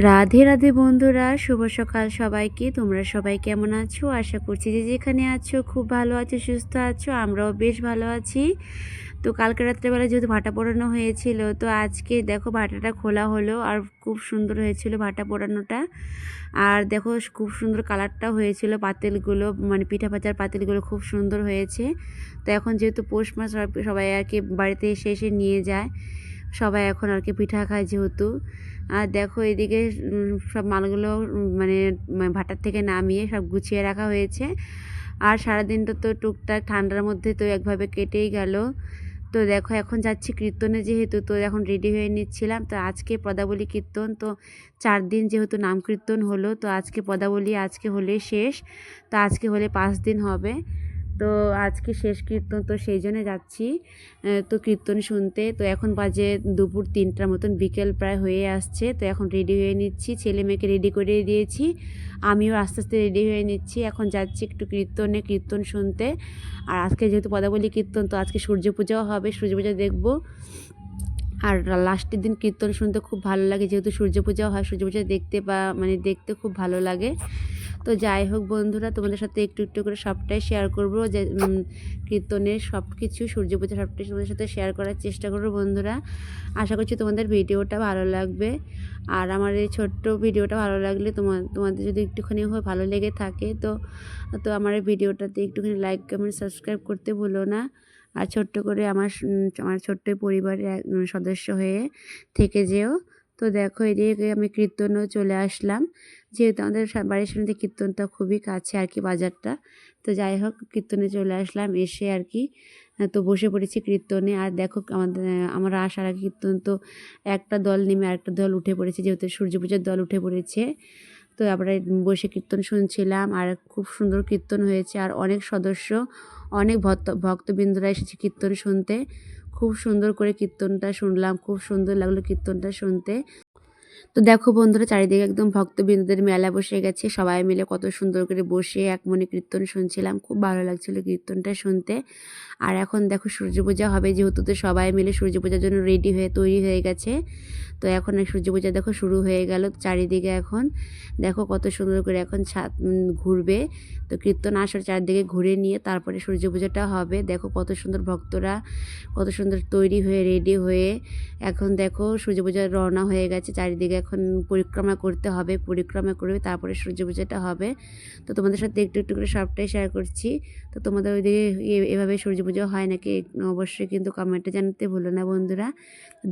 রাধে রাধে বন্ধুরা, শুভ সকাল সবাইকে। তোমরা সবাই কেমন আছো? আশা করছি যে যেখানে আছো খুব ভালো আছো, সুস্থ আছো। আমরাও বেশ ভালো আছি। তো কালকে রাত্রেবেলা যেহেতু ভাটা পোড়ানো হয়েছিল, তো আজকে দেখো ভাটাটা খোলা হলো আর খুব সুন্দর হয়েছিল ভাটা পোড়ানোটা। আর দেখো খুব সুন্দর কালারটাও হয়েছিল, পাতিলগুলো মানে পিঠা ভাজার পাতিলগুলো খুব সুন্দর হয়েছে। তো এখন যেহেতু পৌষ মাস, সবাই আর কি বাড়িতে এসে এসে নিয়ে যায়। সবাই এখন আর কি পিঠা খায় যেহেতু। আর দেখো এদিকে সব মালগুলো মানে ভাটার থেকে নামিয়ে সব গুছিয়ে রাখা হয়েছে। আর সারাদিনটা তো টুকটাক ঠান্ডার মধ্যে তো একভাবে কেটেই গেল। তো দেখো এখন যাচ্ছি কীর্তনে, যেহেতু তো এখন রেডি হয়ে নিচ্ছিলাম। তো আজকে পদাবলী কীর্তন, তো 4 দিন যেহেতু নাম কীর্তন হলো, তো আজকে পদাবলী আজকে হলে শেষ। তো আজকে হলে 5 দিন হবে। তো আজকে শেষ কীর্তন, তো সেই জন্য যাচ্ছি তো কীর্তন শুনতে। তো এখন বাজে দুপুর 3টার মতন, বিকেল প্রায় হয়ে আসছে। তো এখন রেডি হয়ে নিচ্ছি, ছেলে মেয়েকে রেডি করে দিয়েছি, আমিও আস্তে আস্তে রেডি হয়ে নিচ্ছি। এখন যাচ্ছি একটু কীর্তনে, কীর্তন শুনতে। আর আজকে যেহেতু পদাবলী কীর্তন, তো আজকে সূর্য পূজাও হবে, সূর্য পূজা দেখবো। আর লাস্টের দিন কীর্তন শুনতে খুব ভালো লাগে, যেহেতু সূর্য পূজাও হয়, সূর্য পূজা দেখতে মানে দেখতে খুব ভালো লাগে। তো যাই হোক বন্ধুরা, তোমাদের সাথে একটু একটু করে সবটাই শেয়ার করবো, যে কীর্তনের সব কিছু, সূর্য পূজা সবটাই তোমাদের সাথে শেয়ার করার চেষ্টা করবো বন্ধুরা। আশা করছি তোমাদের ভিডিওটা ভালো লাগবে। আর আমার এই ছোট্ট ভিডিওটা ভালো লাগলে তোমাদের যদি একটুখানি ভালো লেগে থাকে, তো তো আমার এই ভিডিওটাতে একটুখানি লাইক, কমেন্ট, সাবস্ক্রাইব করতে ভুলো না। আর ছোট্ট করে আমার ছোট্ট পরিবারের সদস্য হয়ে থেকে যেও। তো দেখো এদিকে আমি কীর্তনেও চলে আসলাম, যেহেতু আমাদের বাড়ির সামনে কীর্তনটা খুবই কাছে আর কি, বাজারটা। তো যাই হোক কীর্তনে চলে আসলাম, এসে আর কি তো বসে পড়েছি কীর্তনে। আর দেখো আমরা আসার আগে কীর্তন তো একটা দল নেমে আরেকটা দল উঠে পড়েছে, যেহেতু সূর্য পূজার দল উঠে পড়েছে। তো আমরা বসে কীর্তন শুনছিলাম, আর খুব সুন্দর কীর্তন হয়েছে। আর অনেক সদস্য, অনেক ভক্তবৃন্দরা এসেছে কীর্তন শুনতে। খুব সুন্দর করে কীর্তনটা শুনলাম, খুব সুন্দর লাগলো কীর্তনটা শুনতে। তো দেখো বন্ধুরা, চারিদিকে একদম ভক্তবৃন্দদের মেলা বসে গেছে, সবাই মিলে কত সুন্দর করে বসে এক মনে কীর্তন শুনছিলাম, খুব ভালো লাগছিল কীর্তনটা শুনতে। আর এখন দেখো সূর্য পূজা হবে, যেহেতু তো সবাই মিলে সূর্য পূজার জন্য রেডি হয়ে তৈরি হয়ে গেছে। তো এখন সূর্য পূজা দেখো শুরু হয়ে গেল চারিদিকে। এখন দেখো কত সুন্দর করে এখন ছাদ ঘুরবে। তো কীর্তন আসর চারদিকে ঘুরে নিয়ে তারপরে সূর্য পূজাটা হবে। দেখো কত সুন্দর ভক্তরা কত সুন্দর তৈরি হয়ে রেডি হয়ে এখন দেখো সূর্য পূজার রওনা হয়ে গেছে। চারিদিকে এখন পরিক্রমা করতে হবে, পরিক্রমা করবে তারপরে সূর্য পূজাটা হবে। তো তোমাদের সাথে একটু একটু করে সবটাই শেয়ার করছি। তো তোমাদের ওইদিকে এভাবে সূর্য পুজো হয় নাকি অবশ্যই কিন্তু কমেন্টে জানাতে ভুলো না বন্ধুরা।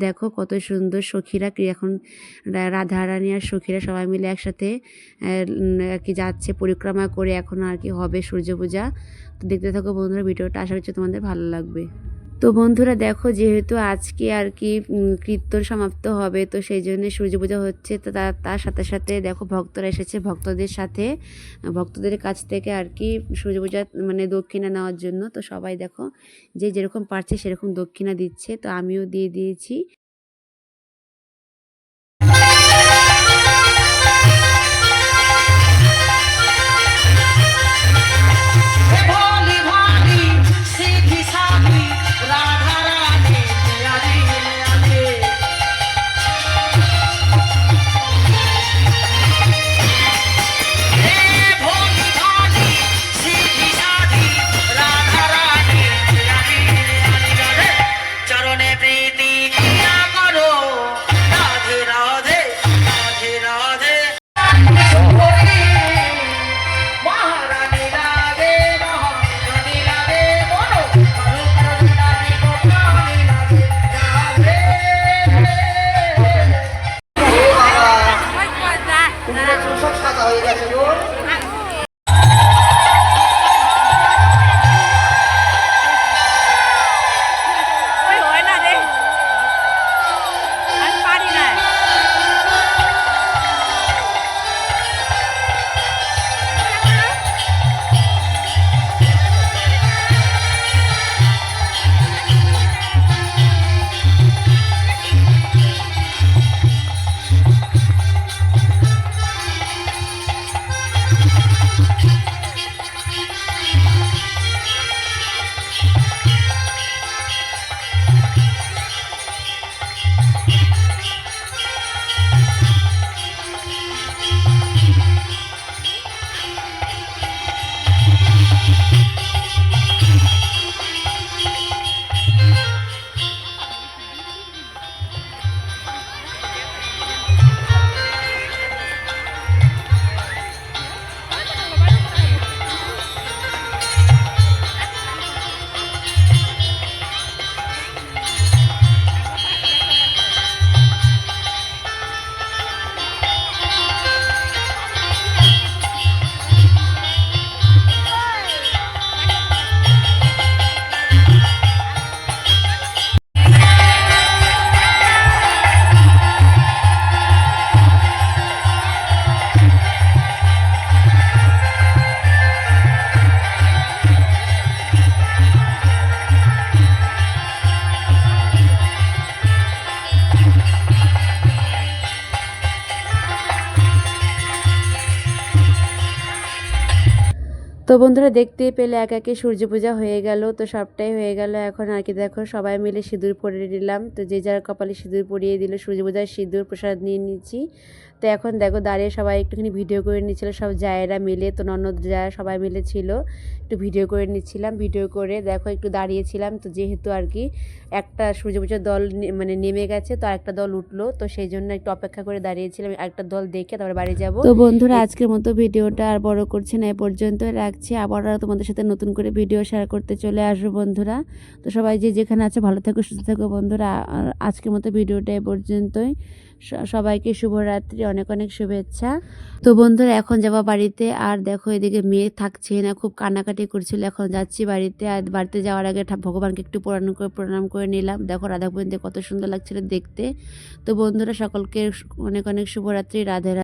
দেখো কত সুন্দর সখীরা এখন রাধারানী আর সখীরা সবাই মিলে একসাথে আর কি যাচ্ছে পরিক্রমা করে, এখন আর কি হবে সূর্য পূজা। তো দেখতে থাকো বন্ধুরা ভিডিওটা, আশা করছি তোমাদের ভালো লাগবে। তো বন্ধুরা দেখো, যেহেতু আজকে আর কি কীর্তন সমাপ্ত হবে, তো সেই জন্য সূর্য পূজা হচ্ছে। তো তার সাথে সাথে দেখো ভক্তরা এসেছে, ভক্তদের সাথে ভক্তদের কাছ থেকে আর কি সূর্য পূজা মানে দক্ষিণা নেওয়ার জন্য। তো সবাই দেখো যে যেরকম পারছে সেরকম দক্ষিণা দিচ্ছে, তো আমিও দিয়ে দিয়েছি। चरणे प्रीति তো বন্ধুরা দেখতেই পেলে এক একে সূর্য পূজা হয়ে গেল, তো সবটাই হয়ে গেল। এখন আর কি দেখো সবাই মিলে সিঁদুর পরিয়ে দিলাম, তো যে যার কপালে সিঁদুর পরিয়ে দিল, সূর্য পূজার সিঁদুর প্রসাদ নিয়ে নিচ্ছি। তো এখন দেখো দাঁড়িয়ে সবাই একটুখানি ভিডিও করে নিচ্ছিল, সব জায়েরা মিলে, তো ননদ জায়া সবাই মিলে ছিল, একটু ভিডিও করে নিচ্ছিলাম। ভিডিও করে দেখো একটু দাঁড়িয়েছিলাম, তো যেহেতু আর কি একটা সূর্য পূজার দল মানে নেমে গেছে, তো আরেকটা দল উঠলো, তো সেই জন্য একটু অপেক্ষা করে দাঁড়িয়েছিলাম, একটা দল দেখে তারপরে বাড়ি যাব। তো বন্ধুরা আজকের মতো ভিডিওটা আর বড় করছি না, এ পর্যন্ত রাখছি। আবার তোমাদের সাথে নতুন করে ভিডিও শেয়ার করতে চলে আসবো বন্ধুরা। তো সবাই যে যেখানে আছে ভালো থেকো, সুস্থ থেকো বন্ধুরা। আর আজকের মতো ভিডিওটা এ পর্যন্তই। সবাইকে শুভরাত্রি, অনেক অনেক শুভেচ্ছা। তো বন্ধুরা এখন যাবো বাড়িতে। আর দেখো এদিকে মেয়ে থাকছে না, খুব কান্নাকাটি করছিল। এখন যাচ্ছি বাড়িতে। আর বাড়িতে যাওয়ার আগে ভগবানকে একটু প্রণাম করে নিলাম। দেখো রাধাকুণ্ডে কত সুন্দর লাগছিল দেখতে। তো বন্ধুরা সকলকে অনেক অনেক শুভরাত্রি, রাধে রাধে।